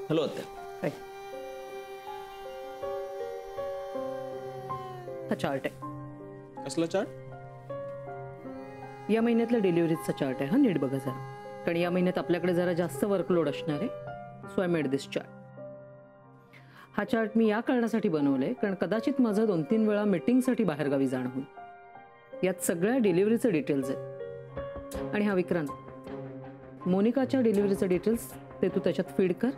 Hello आत्या. काय हा चार्ट आहे. कसला चार्ट? या महिन्यातला डिलिव्हरीचा चार्ट आहे. हा नीट बघा जरा, कारण या महिन्यात आपल्याकडे जरा जास्त वर्कलोड असणार आहे. So I made this chart. हा चार्ट मी या कारणासाठी बनवलाय कारण कदाचित माझं 2-3 वेळा मीटिंगसाठी बाहेरगावी जाणं होईल. यात सगळ्या डिलिव्हरीचे डिटेल्स आहेत. आणि हा विक्रांत, मोनिकाच्या डिलिव्हरीचे डिटेल्स ते तू त्याच्यात फीड कर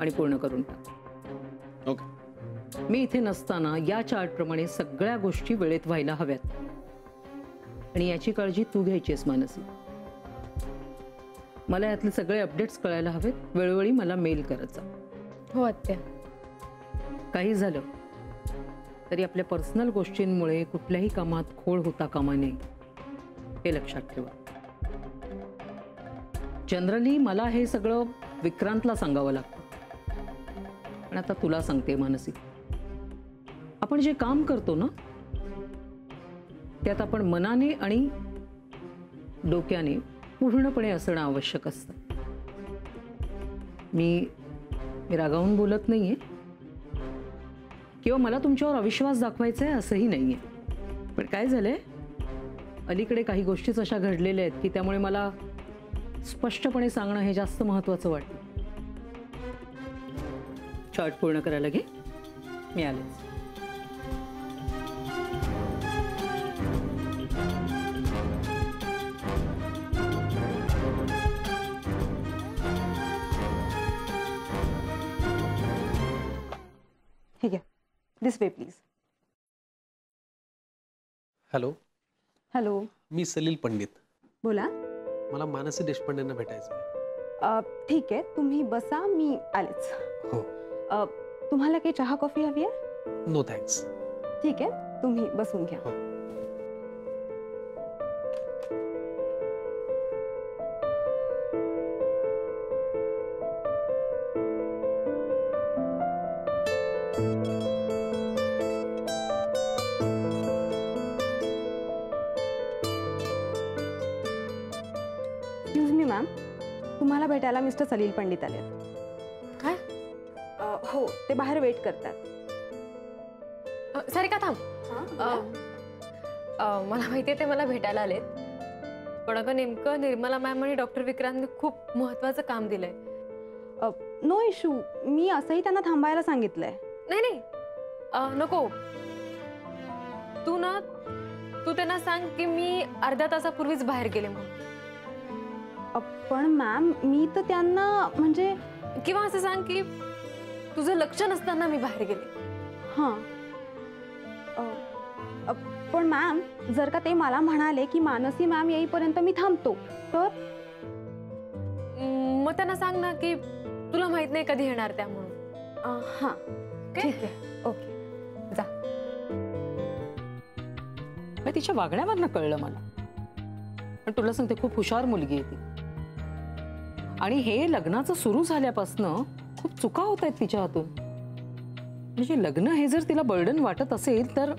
आणि पूर्ण करून टाक. ओके. मी इथे नसताना या चार्टप्रमाणे सगळ्या गोष्टी वेळेत व्हायला हव्यात आणि याची काळजी तू घ्यायचीस मानसी. मला यातले सगळे अपडेट्स कळायला हवेत. वेळोवेळी मला मेल करत जा. हो आत्या. काही झालं तरी आपल्या पर्सनल गोष्टींमुळे कुठल्याही कामात खोळ होता कामा नये, हे लक्षात ठेवा. जनरली मला हे सगळं विक्रांतला सांगावं लागतं, पण आता तुला सांगते मानसी. आपण जे काम करतो ना त्यात आपण मनाने आणि डोक्याने पूर्णपणे असणं आवश्यक असतं. मी रागावून बोलत नाहीये किंवा मला तुमच्यावर अविश्वास दाखवायचा आहे असंही नाहीये. पण काय झालंय, अलीकडे काही गोष्टीच अशा घडलेल्या आहेत की त्यामुळे मला स्पष्टपणे सांगणं हे जास्त महत्त्वाचं वाटतं. चार्ट पूर्ण करायला घे. मी आलेच. ठीक आहे. This way please. Hello. Hello. मी सलील पंडित. बोला. मला मानसी देशपांडेंना भेटायचं आहे. ठीक आहे, तुम्ही बसा, मी आलेच. हो. तुम्हाला काही चहा कॉफी हवी आहे? No thanks. ठीक आहे, तुम्ही बसून घ्या. हो. एक्सक्यूज मी मॅम, तुम्हाला भेटायला मिस्टर सलील पंडित आले. काय? हो, ते बाहेर वेट करतात. सारिका थांब. मला माहिती आहे ते मला भेटायला आलेत, पण अगं नेमकं निर्मला मॅम आणि डॉक्टर विक्रांतने खूप महत्त्वाचं काम दिलंय. नो इशू, मी असंही त्यांना थांबायला सांगितलंय. नाही नाही, नको. तू त्यांना सांग की मी अर्ध्या तासापूर्वीच बाहेर गेले म्हणून. पण मॅम, मी तर त्यांना म्हणजे, किंवा असं सांग की तुझं लक्ष नसताना मी बाहेर गेले. हां. पण मॅम, जर का ते मला म्हणाले की मानसी मॅम येईपर्यंत मी थांबतो, तर मग त्यांना सांग ना की तुला माहित नाही कधी येणार त्या म्हणून. हां, ठीक आहे. ओके, जा. तिच्या वागण्यावरनं कळलं मला. पण तुला सांगते, खूप हुशार मुलगी आहे ती. आणि हे लग्नाचं सुरू झाल्यापासनं खूप चुका होत आहेत तिच्या हातून. म्हणजे लग्न हे जर तिला बर्डन वाटत असेल तर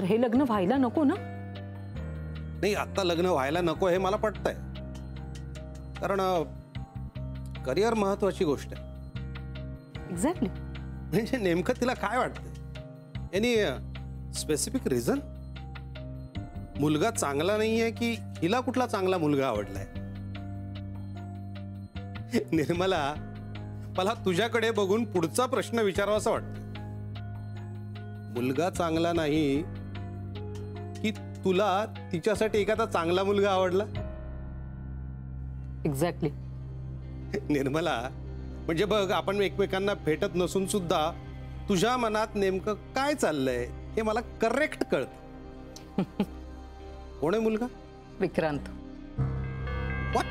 हे लग्न व्हायला नको ना. नाही, आता लग्न व्हायला नको हे मला पटतंय, कारण करिअर महत्वाची गोष्ट आहे. एक्झॅक्टली. म्हणजे नेमकं तिला काय वाटतंय? Any specific reason? मुलगा चांगला नाहीये की हिला कुठला चांगला मुलगा आवडलाय? निर्मला, मला तुझ्याकडे बघून पुढचा प्रश्न विचारावासा वाटतो. मुलगा चांगला नाही की तुला तिच्यासाठी एखादा चांगला मुलगा आवडला? एक्झॅक्टली. निर्मला, म्हणजे बघ, आपण एकमेकांना भेटत नसून सुद्धा तुझ्या मनात नेमकं काय चाललंय हे मला करेक्ट कळतं. कोण आहे मुलगा? विक्रांत. व्हॉट?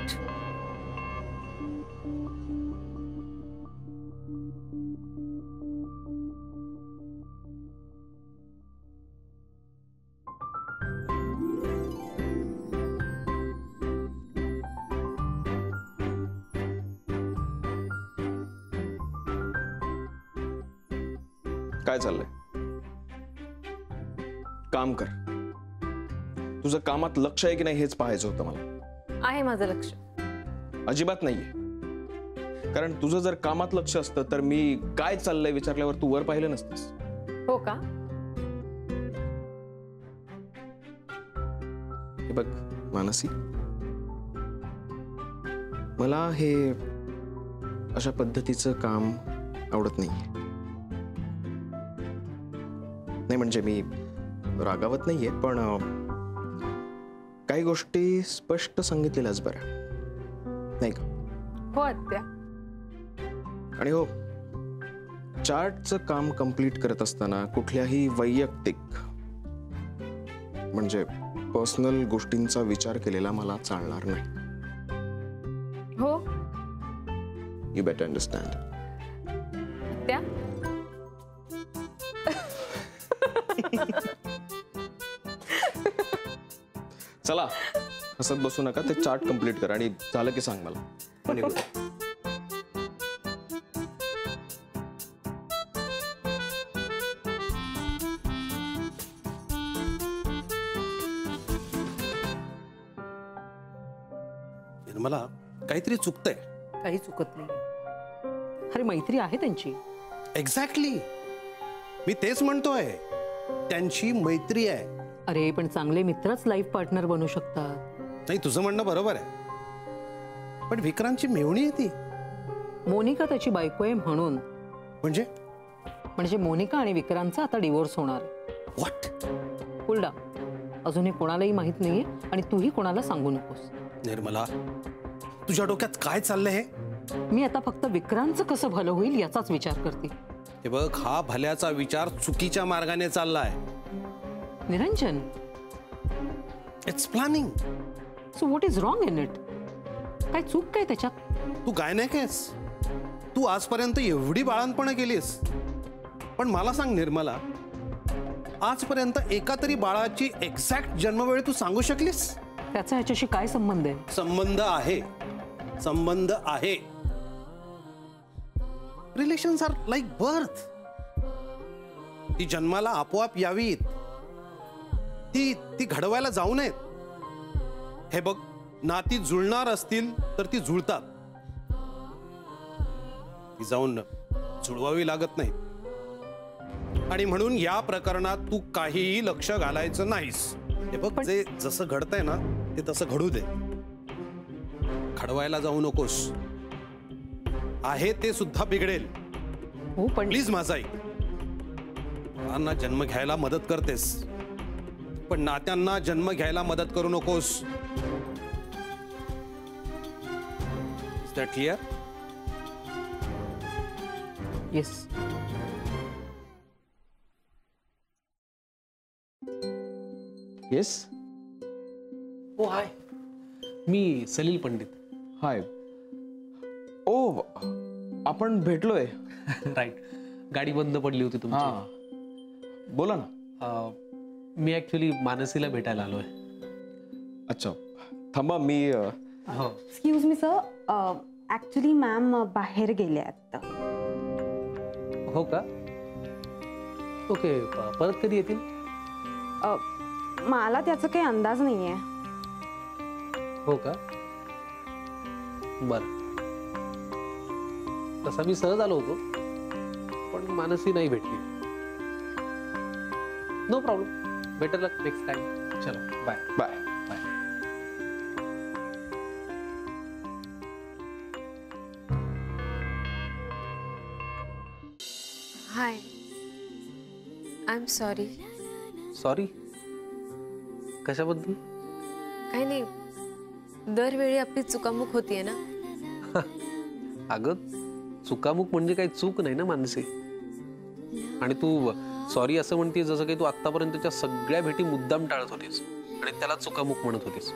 काय चाललंय? काम कर. तुझं कामात लक्ष आहे की नाही हेच पाहायचं होतं मला. आहे माझं लक्ष. अजिबात नाहीये. कारण तुझं जर कामात लक्ष असतं तर मी काय चाललंय विचारल्यावर तू वर पाहिलं नसतंस. हो का? हे बघ मानसी, मला हे अशा पद्धतीचं काम आवडत नाहीये. नाही म्हणजे मी रागावत नाहीये, पण काही गोष्टी स्पष्ट सांगितलेल्याच बऱ्या नाही का? हो आत्या. आणि हो, चार्टचं काम कंप्लीट करत असताना कुठल्याही वैयक्तिक म्हणजे पर्सनल गोष्टींचा विचार केलेला मला चालणार नाही. हो यू बेटर अंडरस्टँड. आत्या. चला हसत बसू नका, ते चार्ट कंप्लीट कर आणि झालं की सांग मला. मग निघूया. निर्मला, काहीतरी चुकतंय. काही चुकत नाही. अरे मैत्री आहे त्यांची. एक्झॅक्टली, मी तेच म्हणतोय, त्यांची मैत्री आहे. अरे पण चांगले मित्रच लाईफ पार्टनर बनू शकतात. नाही, तुझं म्हणणं बरोबर आहे, पण विक्रांतची मेवणी आहे ती. मोनिका त्याची बायको आहे म्हणून. म्हणजे मोनिका आणि विक्रांतचा आता डिवोर्स होणार. व्हॉट? हुल्डा अजूनही कोणालाही माहित नाहीये आणि तूही कोणाला सांगू नकोस. निर्मला, तुझ्या डोक्यात काय चाललंय हे? मी आता फक्त विक्रांतचं कसं भलं होईल याचाच विचार करते. हे बघ, हा भल्याचा विचार चुकीच्या मार्गाने चाललाय. Niranjan, it's planning. So what is wrong in it? काय चूक काय त्याच्यात? तू गायनेक आहेस. तू आजपर्यंत एवढी बाळंतपणं केलीस, पण मला सांग निर्मला, आजपर्यंत एका तरी बाळाची एक्झॅक्ट जन्मवेळ तू सांगू शकलीस? त्याचा ह्याच्याशी काय संबंध आहे? संबंध आहे, संबंध आहे. Relations are like birth. ती जन्माला आपोआप यावीत, ती घडवायला जाऊ नयेत. हे बघ, नाती जुळणार असतील तर ती जुळतात, ती जाऊन जुळवावी लागत नाही. आणि म्हणून या प्रकरणात तू काहीही लक्ष घालायचं नाहीस. हे बघ, जे जसं घडतंय ना ते तसं घडू दे. घडवायला जाऊ नकोस. आहे ते सुद्धा बिघडेल. हो पण प्लीज माझा ऐक. मुलांना जन्म घ्यायला मदत करतेस, पण नात्यांना जन्म घ्यायला मदत करू नकोस. Is that clear? Yes. Yes. Oh hi, मी सलील पंडित. हाय. ओ, आपण भेटलोय. राईट, गाडी बंद पडली होती तुमची. हा, बोला ना. मी ऍक्च्युली मानसीला भेटायला आलोय. अच्छा, थांबा मी हो. Excuse me sir, actually ma'am बाहेर गेले आता. हो का? ओके, परत कधी येतील? मला त्याचा काही अंदाज नाहीये. हो का? बर. तसा मी सहज आलो होतो, पण मानसी नाही भेटली. No problem, better luck next time. चलो bye. Bye. Bye. Hi, I am sorry. Sorry? कशाबद्दल? काही नाही, दरवेळी आपली चुकामुक होतीये ना. अगं, चुकामुक म्हणजे काही चूक नाही ना मानसी. आणि तू सॉरी असं म्हणते जसं काही तू आतापर्यंतच्या सगळ्या भेटी मुद्दाम टाळत होतीस आणि त्याला चुकामुक म्हणत होतीस.